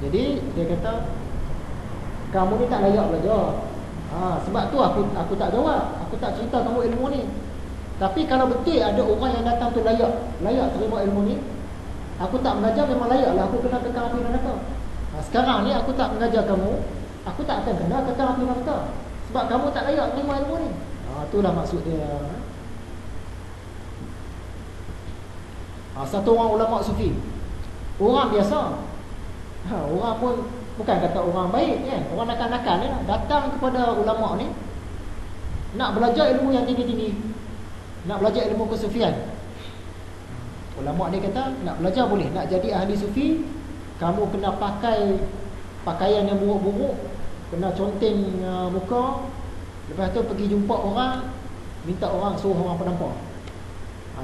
Jadi dia kata kamu ni tak layak belajar. Sebab tu aku tak jawab, aku tak cerita kamu ilmu ni. Tapi kalau betul ada orang yang datang tu layak terima ilmu ni, aku tak mengajar memang layaklah aku kena kekal api neraka. Sekarang ni aku tak mengajar kamu, aku tak akan kena kekal api neraka. Sebab kamu tak layak terima ilmu ni. Itulah maksud dia. Satu orang ulama sufi, orang biasa, orang pun bukan kata orang baik kan, orang nakal-nakal ni datang kepada ulama ni nak belajar ilmu yang tinggi-tinggi, nak belajar ilmu kesufian. Ulama dia kata nak belajar boleh, nak jadi ahli sufi kamu kena pakai pakaian yang buruk-buruk, kena conteng muka, lepas tu pergi jumpa orang, minta orang suruh orang penampar.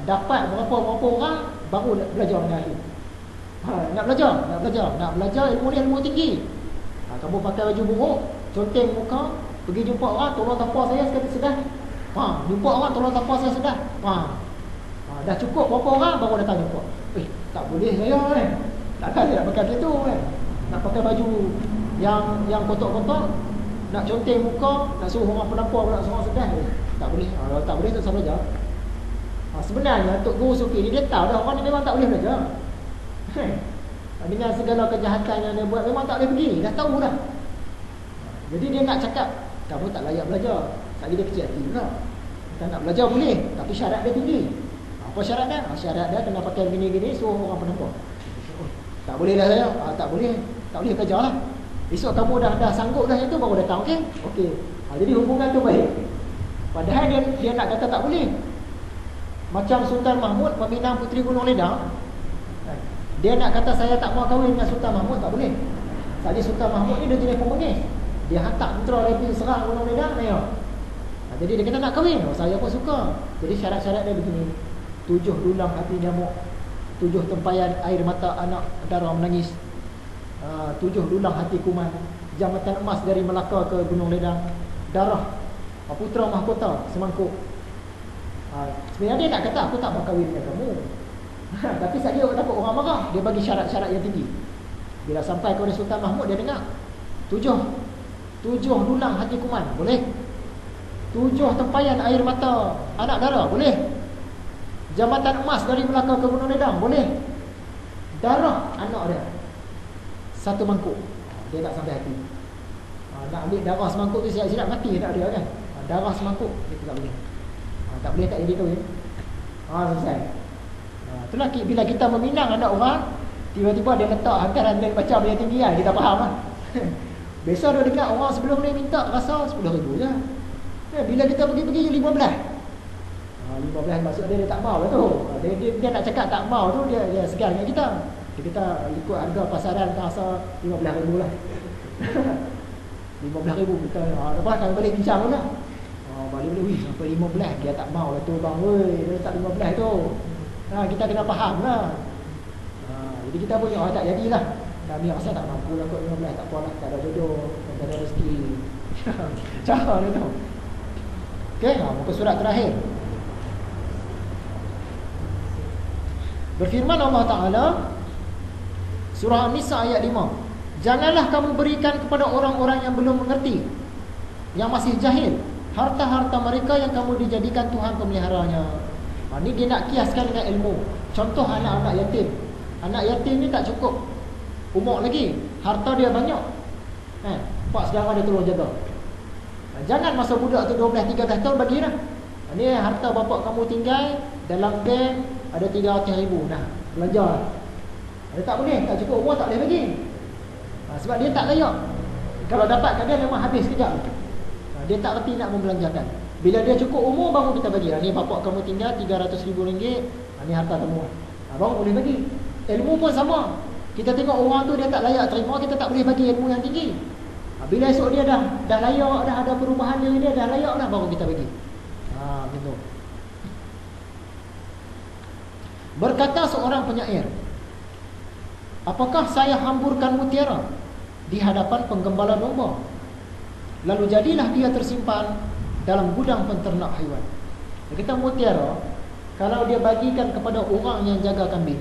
Dapat berapa orang baru belajar dengan ahli. Nak belajar ilmu ni ilmu tinggi. Kamu pakai baju buruk, conteng muka, pergi jumpa orang, tolong tampar saya sekali sedah. Jumpa orang, tolong tampar saya sedah. Dah cukup berapa orang baru datang jumpa. Tak boleh saya kan. Takkan saya nak pakai macam tu kan. Nak pakai baju yang kotak-kotak, nak conteng muka, nak suruh orang penampar, nak suruh orang sedah. Tak boleh. Kalau tak boleh tak usah belajar. Sebenarnya Tok Guru Sufi ni dia tahu dah orang ni memang tak boleh belajar. Dengan segala kejahatan yang dia buat memang tak boleh pergi, dah tahu dah. Jadi dia nak cakap kamu tak layak belajar. Sekali dia kecil hati pula. Kita nak belajar boleh, tapi syarat dia tinggi. Apa syarat dia? Syarat dia kena pakai gini-gini, suruh orang penampar. Tak boleh dah saya. Tak boleh kerja lah. Esok kamu dah sanggup dah yang tu baru datang, okey. Jadi hubungan tu baik. Padahal dia nak kata tak boleh. Macam Sultan Mahmud peminang Puteri Gunung Ledang, dia nak kata saya tak mau kahwin dengan Sultan Mahmud, tak boleh. Sebab Sultan Mahmud ni dia jenis pemengis. Dia hantar tentera dia pergi serang Gunung Ledang, jadi dia kata nak kahwin. Saya pun suka. Jadi syarat-syarat dia begini: 7 dulang hati nyamuk, 7 tempayan air mata anak darah menangis, 7 dulang hati kuman, jambatan emas dari Melaka ke Gunung Ledang, darah putra mahkota semangkuk. Sebenarnya dia nak kata aku tak mau kahwin dengan kamu. Tapi saat dia dapat orang marah, dia bagi syarat-syarat yang tinggi. Bila sampai kepada Sultan Mahmud, dia dengar 7 dulang hati kuman, boleh. 7 tempayan air mata anak darah, boleh. Jambatan emas dari Melaka ke Gunung Ledang, boleh. Darah anak dia 1 mangkuk. Dia tak sampai hati. Nak ambil darah semangkuk tu silap-silap mati tak ada kan. Darah semangkuk dia tak boleh. Tak boleh tak jadi kahwin. Selesai. Itulah bila kita meminang anak orang, tiba-tiba dia letak anggaran dia baca yang tinggi kan, kita faham lah. Biasa dia dengar orang sebelum ni minta rasa 10,000 je. Bila kita pergi 15. 15 maksud dia tak mau lah tu. Dia nak cakap tak mau tu, dia segan dengan kita. Dia kata ikut harga pasaran rasa 15,000 lah. 15,000 kita. Lepas kami balik bincang pun lah. Balik sampai 15, dia tak mau lah tu bang. Dia tak 15 tu. Kita kena faham lah. Jadi kita pun tak jadilah. Kami rasa tak mampu lah kot 15, tak apalah, tak ada jodoh, tak ada rezeki. Cara dia tu. Okey, muka surat terakhir. Berfirman Allah Ta'ala, surah An-Nisa ayat 5, janganlah kamu berikan kepada orang-orang yang belum mengerti, yang masih jahil, harta-harta mereka yang kamu dijadikan Tuhan pemeliharanya. Ini dia nak kiaskan dengan ilmu. Contoh anak-anak yatim. Anak yatim ni tak cukup umur lagi, harta dia banyak. Pak saudara dia tolong jaga. Jangan masa budak tu 12-13 tahun bagilah. Ini harta bapak kamu tinggal dalam bank ada 300,000. Belanja. Dia tak boleh, tak cukup umur tak boleh bagi. Sebab dia tak layak. Kalau dapat kat dia memang habis sekejap. Dia tak reti nak membelanjakan. Bila dia cukup umur baru kita bagi. Ni bapak kamu tinggal RM300,000. Ni harta kamu. Baru boleh bagi. Ilmu pun sama. Kita tengok orang tu dia tak layak terima, kita tak boleh bagi ilmu yang tinggi. Bila esok dia dah layak, dah ada perubahan dia dah layak dah, baru kita bagi. Gitu. Berkata seorang penyair, apakah saya hamburkan mutiara di hadapan penggembala domba, lalu jadilah dia tersimpan dalam gudang penternak haiwan. Kita mutiara, kalau dia bagikan kepada orang yang jaga kambing,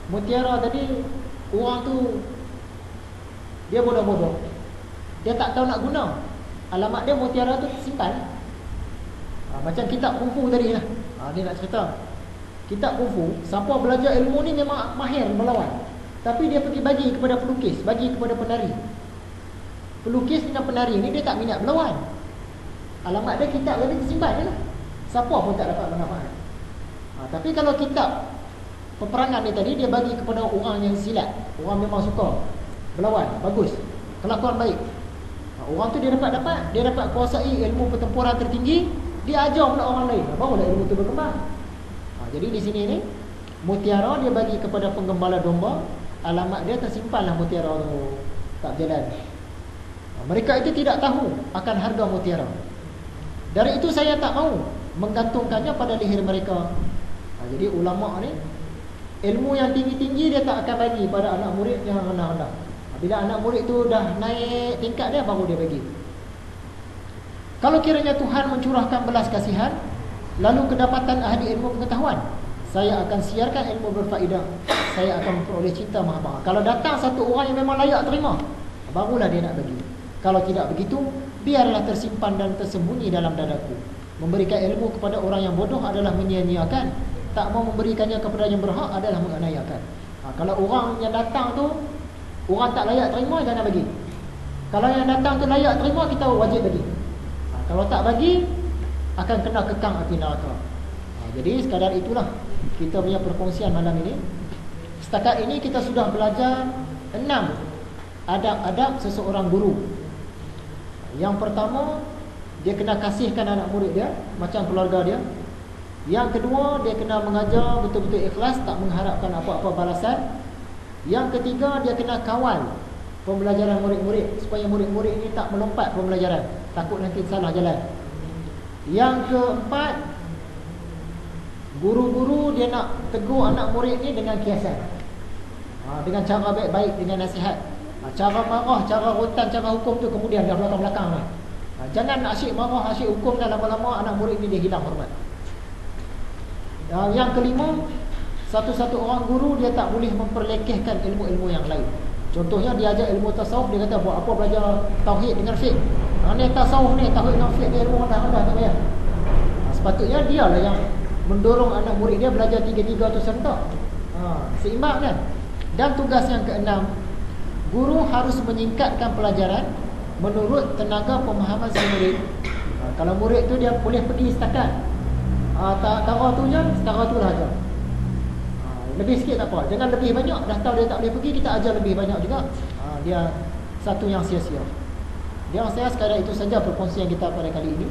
mutiara tadi orang tu dia bodoh-bodoh, dia tak tahu nak guna, alamat dia mutiara tu simpan. Macam kitab kungfu tadi lah. Dia nak cerita kitab kungfu, siapa belajar ilmu ni memang mahir berlawan, tapi dia pergi bagi kepada pelukis, bagi kepada penari. Pelukis dengan penari ni dia tak minat berlawan, alamat dia kitab tadi tersimpan je lah, siapa pun tak dapat manfaat. Tapi kalau kitab peperangan ni tadi, dia bagi kepada orang yang silat, orang memang suka berlawan, bagus, kelakuan baik. Orang tu dia dapat kuasai ilmu pertempuran tertinggi, dia ajar pula orang lain, barulah ilmu tu berkembang. Jadi di sini ni mutiara dia bagi kepada penggembala domba, alamat dia tersimpanlah mutiara tu, tak berjalan. Mereka itu tidak tahu akan harga mutiara. Dari itu saya tak mahu menggantungkannya pada leher mereka. Jadi ulama ni ilmu yang tinggi-tinggi dia tak akan bagi pada anak murid yang rendah-rendah. Bila anak murid tu dah naik tingkat dia, baru dia bagi. Kalau kiranya Tuhan mencurahkan belas kasihan, lalu kedapatan ahli ilmu pengetahuan, saya akan siarkan ilmu berfaedah, saya akan memperoleh cinta maha-maha. Kalau datang satu orang yang memang layak terima, barulah dia nak bagi. Kalau tidak begitu, biarlah tersimpan dan tersembunyi dalam dadaku. Memberikan ilmu kepada orang yang bodoh adalah menyia-nyiakan, tak mau memberikannya kepada yang berhak adalah menganiakan. Kalau orang yang datang tu orang tak layak terima, jangan bagi. Kalau yang datang tu layak terima, kita wajib bagi. Kalau tak bagi, akan kena kekang api neraka. Jadi sekadar itulah kita punya perkongsian malam ini. Setakat ini kita sudah belajar 6 adab-adab seseorang guru. Yang pertama, dia kena kasihkan anak murid dia macam keluarga dia. Yang kedua, dia kena mengajar betul-betul ikhlas, tak mengharapkan apa-apa balasan. Yang ketiga, dia kena kawal pembelajaran murid-murid supaya murid-murid ini tak melompat pembelajaran, takut nanti salah jalan. Yang keempat, guru-guru dia nak tegur anak murid ni dengan kiasan, dengan cara baik-baik, dengan nasihat. Cara marah, cara rotan, cara hukum tu kemudian dah belakang-belakang lah. Jangan asyik marah, asyik hukum, dan lama-lama anak murid ni dia hilang hormat. Yang kelima, satu-satu orang guru dia tak boleh memperlekehkan ilmu-ilmu yang lain. Contohnya dia ajar ilmu tasawuf, dia kata buat apa belajar tauhid dengan fiqh. Ni tasawuf ni, tauhid dengan fiqh ni ilmu rendah-rendah, tak payah. Sepatutnya dia lah yang mendorong anak murid dia belajar tiga-tiga tu serentak, seimbang kan. Dan tugas yang keenam, guru harus menyingkatkan pelajaran menurut tenaga pemahaman si murid. Kalau murid tu dia boleh pergi setakat tara tu je, setara tu lah ajar. Lebih sikit tak apa, jangan lebih banyak. Dah tahu dia tak boleh pergi, kita ajar lebih banyak juga. Dia satu yang sia-sia. Dia saya sekadar itu saja perkongsian kita pada kali ini.